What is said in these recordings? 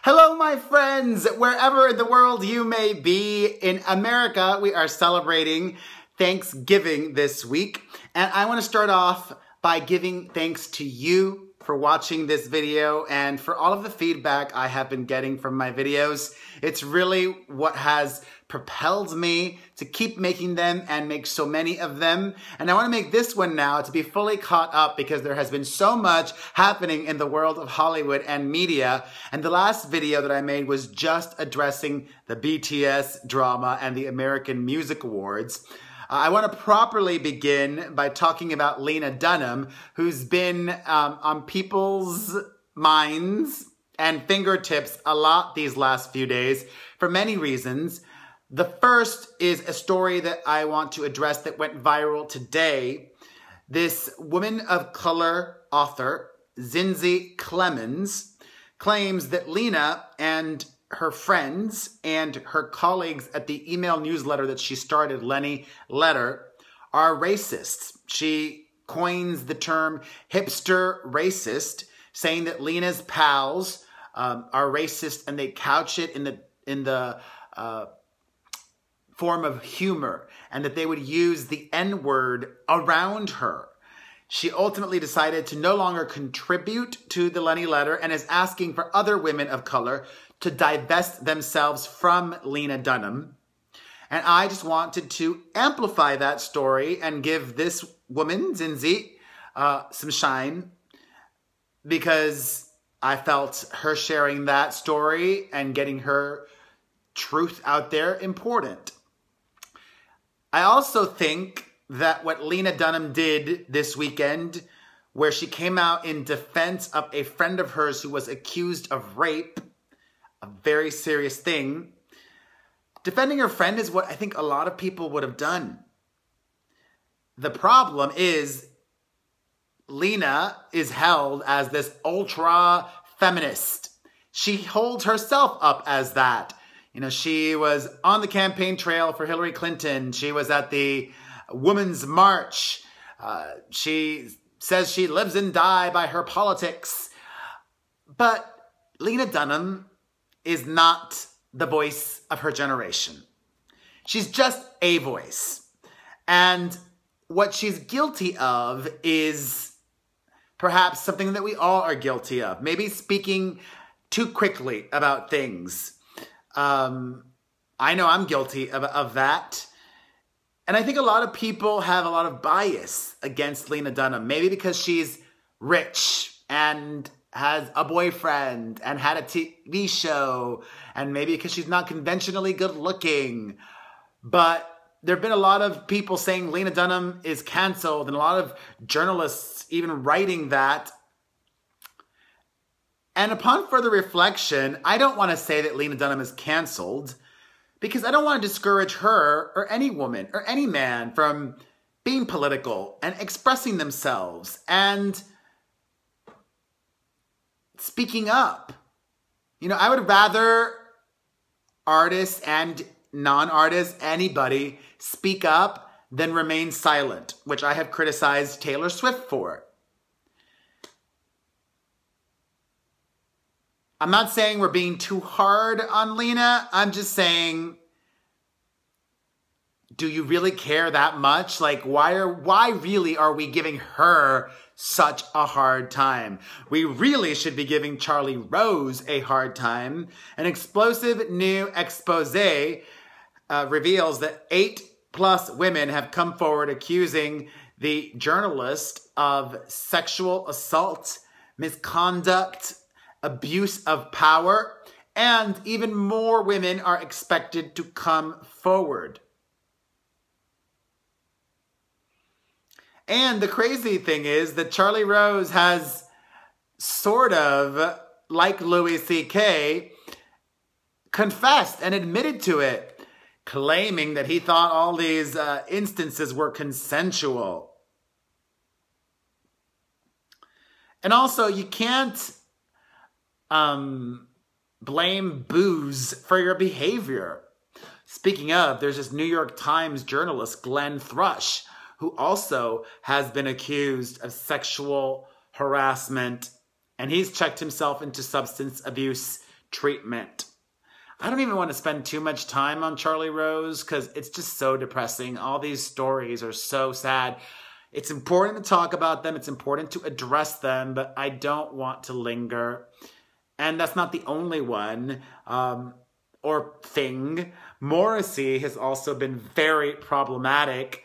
Hello, my friends, wherever in the world you may be. In America, we are celebrating Thanksgiving this week. And I want to start off by giving thanks to you for watching this video and for all of the feedback I have been getting from my videos. It's really what has propelled me to keep making them and make so many of them. And I want to make this one now to be fully caught up because there has been so much happening in the world of Hollywood and media. And the last video that I made was just addressing the BTS drama and the American Music Awards. I want to properly begin by talking about Lena Dunham, who's been on people's minds and fingertips a lot these last few days for many reasons. The first is a story that I want to address that went viral today. This woman of color author, Zinzi Clemens, claims that Lena and her friends and her colleagues at the email newsletter that she started, Lenny Letter, are racists. She coins the term hipster racist, saying that Lena's pals are racist, and they couch it in the form of humor, and that they would use the N-word around her. She ultimately decided to no longer contribute to the Lenny Letter and is asking for other women of color to divest themselves from Lena Dunham. And I just wanted to amplify that story and give this woman, Zinzi, some shine, because I felt her sharing that story and getting her truth out there important. I also think that what Lena Dunham did this weekend, where she came out in defense of a friend of hers who was accused of rape, a very serious thing, defending her friend is what I think a lot of people would have done. The problem is Lena is held as this ultra feminist. She holds herself up as that. You know, she was on the campaign trail for Hillary Clinton. She was at the Women's March. She says she lives and dies by her politics. But Lena Dunham is not the voice of her generation. She's just a voice. And what she's guilty of is perhaps something that we all are guilty of. Maybe speaking too quickly about things. I know I'm guilty of that. And I think a lot of people have a lot of bias against Lena Dunham. Maybe because she's rich and has a boyfriend and had a TV show. And maybe because she's not conventionally good looking. But there have been a lot of people saying Lena Dunham is canceled. And a lot of journalists even writing that. And upon further reflection, I don't want to say that Lena Dunham is canceled because I don't want to discourage her or any woman or any man from being political and expressing themselves and speaking up. You know, I would rather artists and non-artists, anybody, speak up than remain silent, which I have criticized Taylor Swift for. I'm not saying we're being too hard on Lena. I'm just saying, do you really care that much? Like, why really are we giving her such a hard time? We really should be giving Charlie Rose a hard time. An explosive new expose reveals that 8+ women have come forward accusing the journalist of sexual assault, misconduct, abuse of power, and even more women are expected to come forward. And the crazy thing is that Charlie Rose has sort of, like Louis C.K., confessed and admitted to it, claiming that he thought all these instances were consensual. And also, you can't blame booze for your behavior. Speaking of, there's this New York Times journalist, Glenn Thrush, who also has been accused of sexual harassment, and he's checked himself into substance abuse treatment. I don't even want to spend too much time on Charlie Rose because it's just so depressing. All these stories are so sad. It's important to talk about them. It's important to address them, but I don't want to linger. And that's not the only one or thing. Morrissey has also been very problematic,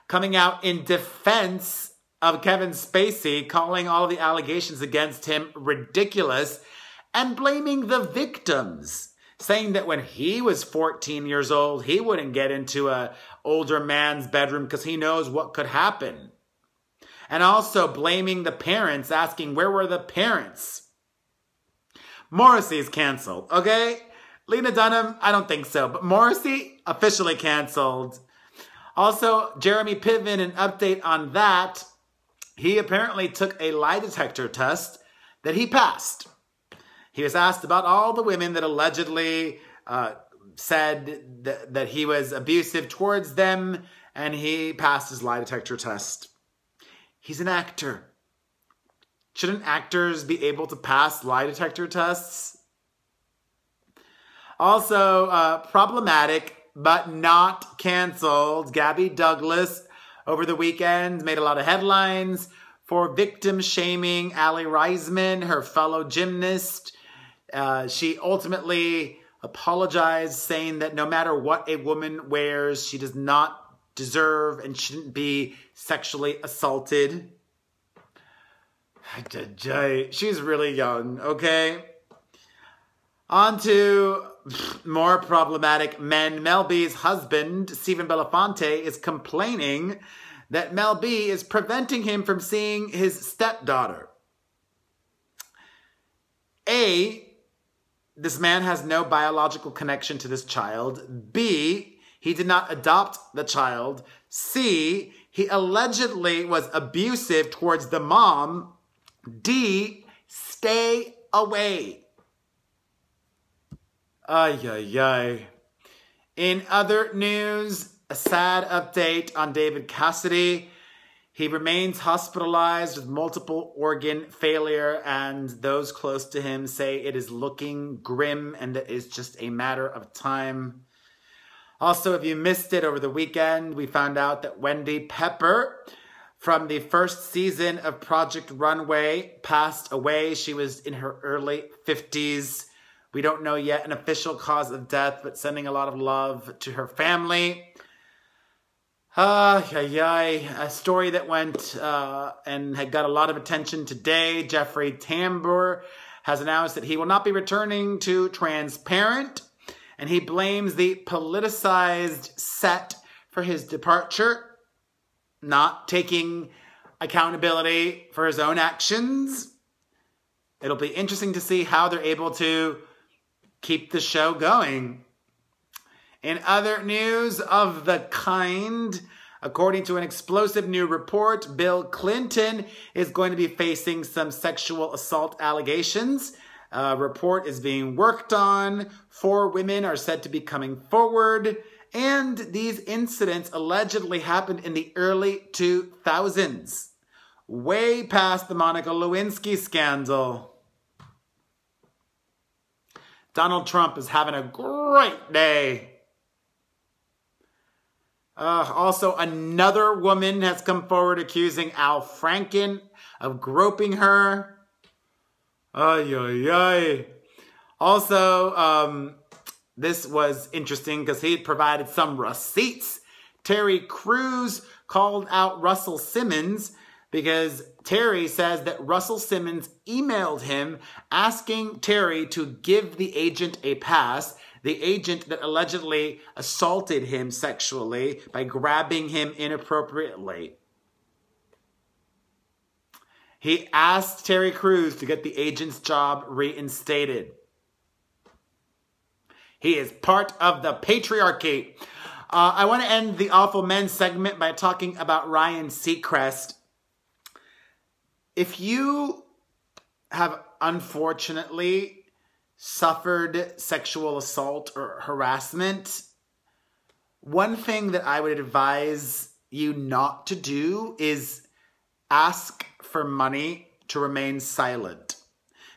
coming out in defense of Kevin Spacey, calling all the allegations against him ridiculous and blaming the victims, saying that when he was 14 years old, he wouldn't get into an older man's bedroom because he knows what could happen. And also blaming the parents, asking, where were the parents? Morrissey's canceled, okay? Lena Dunham, I don't think so. But Morrissey, officially canceled. Also, Jeremy Piven, an update on that. He apparently took a lie detector test that he passed. He was asked about all the women that allegedly said that he was abusive towards them, and he passed his lie detector test. He's an actor. Shouldn't actors be able to pass lie detector tests? Also, problematic, but not canceled. Gabby Douglas, over the weekend, made a lot of headlines for victim shaming Allie Reisman, her fellow gymnast. She ultimately apologized, saying that no matter what a woman wears, she does not deserve and shouldn't be sexually assaulted. She's really young, okay? On to more problematic men. Mel B's husband, Stephen Belafonte, is complaining that Mel B is preventing him from seeing his stepdaughter. A, this man has no biological connection to this child. B, he did not adopt the child. C, he allegedly was abusive towards the mom. D, stay away. Ay, ay, ay. In other news, a sad update on David Cassidy. He remains hospitalized with multiple organ failure, and those close to him say it is looking grim and that it's just a matter of time. Also, if you missed it over the weekend, we found out that Wendy Pepper from the first season of Project Runway passed away. She was in her early 50s. We don't know yet an official cause of death, but sending a lot of love to her family. A story that went and had got a lot of attention today. Jeffrey Tambor has announced that he will not be returning to Transparent, and he blames the politicized set for his departure, not taking accountability for his own actions. It'll be interesting to see how they're able to keep the show going. In other news of the kind, according to an explosive new report, Bill Clinton is going to be facing some sexual assault allegations. A report is being worked on. 4 women are said to be coming forward. And these incidents allegedly happened in the early 2000s, way past the Monica Lewinsky scandal. Donald Trump is having a great day. Also, another woman has come forward accusing Al Franken of groping her. Ay, ay, ay. Also, this was interesting because he had provided some receipts. Terry Crews called out Russell Simmons because Terry says that Russell Simmons emailed him asking Terry to give the agent a pass, the agent that allegedly assaulted him sexually by grabbing him inappropriately. He asked Terry Crews to get the agent's job reinstated. He is part of the patriarchy. I want to end the Awful Men segment by talking about Ryan Seacrest. If you have unfortunately suffered sexual assault or harassment, one thing that I would advise you not to do is ask for money to remain silent.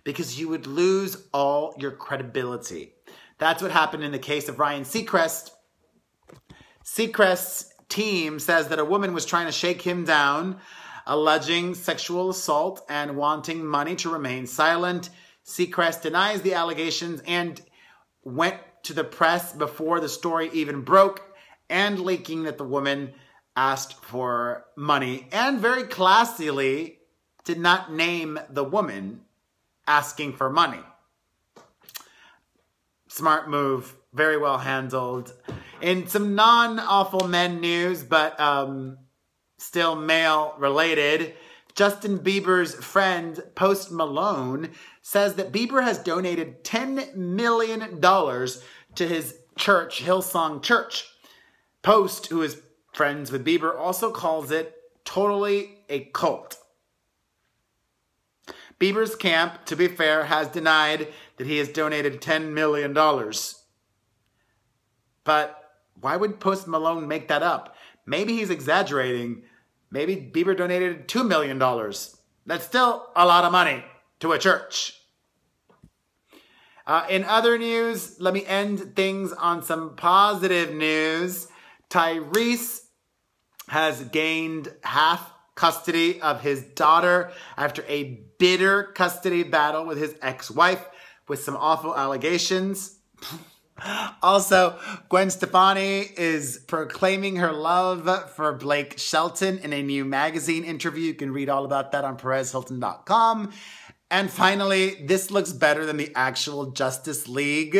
because you would lose all your credibility. That's what happened in the case of Ryan Seacrest. Seacrest's team says that a woman was trying to shake him down, alleging sexual assault and wanting money to remain silent. Seacrest denies the allegations and went to the press before the story even broke, and leaking that the woman asked for money, and very classily did not name the woman asking for money. Smart move, very well handled. In some non-awful men news, but still male related, Justin Bieber's friend Post Malone says that Bieber has donated $10 million to his church, Hillsong Church. Post, who is friends with Bieber, also calls it totally a cult. Bieber's camp, to be fair, has denied that he has donated $10 million. But why would Post Malone make that up? Maybe he's exaggerating. Maybe Bieber donated $2 million. That's still a lot of money to a church. In other news, let me end things on some positive news. Tyrese has gained half custody of his daughter after a bitter custody battle with his ex-wife with some awful allegations. Also, Gwen Stefani is proclaiming her love for Blake Shelton in a new magazine interview. You can read all about that on PerezHilton.com. And finally, this looks better than the actual Justice League.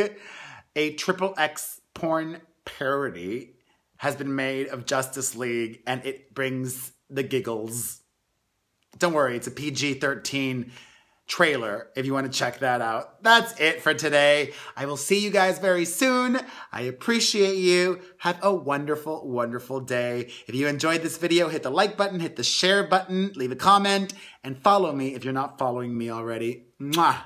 A XXX porn parody has been made of Justice League, and it brings the giggles. Don't worry, it's a PG-13 trailer if you want to check that out. That's it for today. I will see you guys very soon. I appreciate you. Have a wonderful, wonderful day. If you enjoyed this video, hit the like button, hit the share button, leave a comment, and follow me if you're not following me already. Mwah!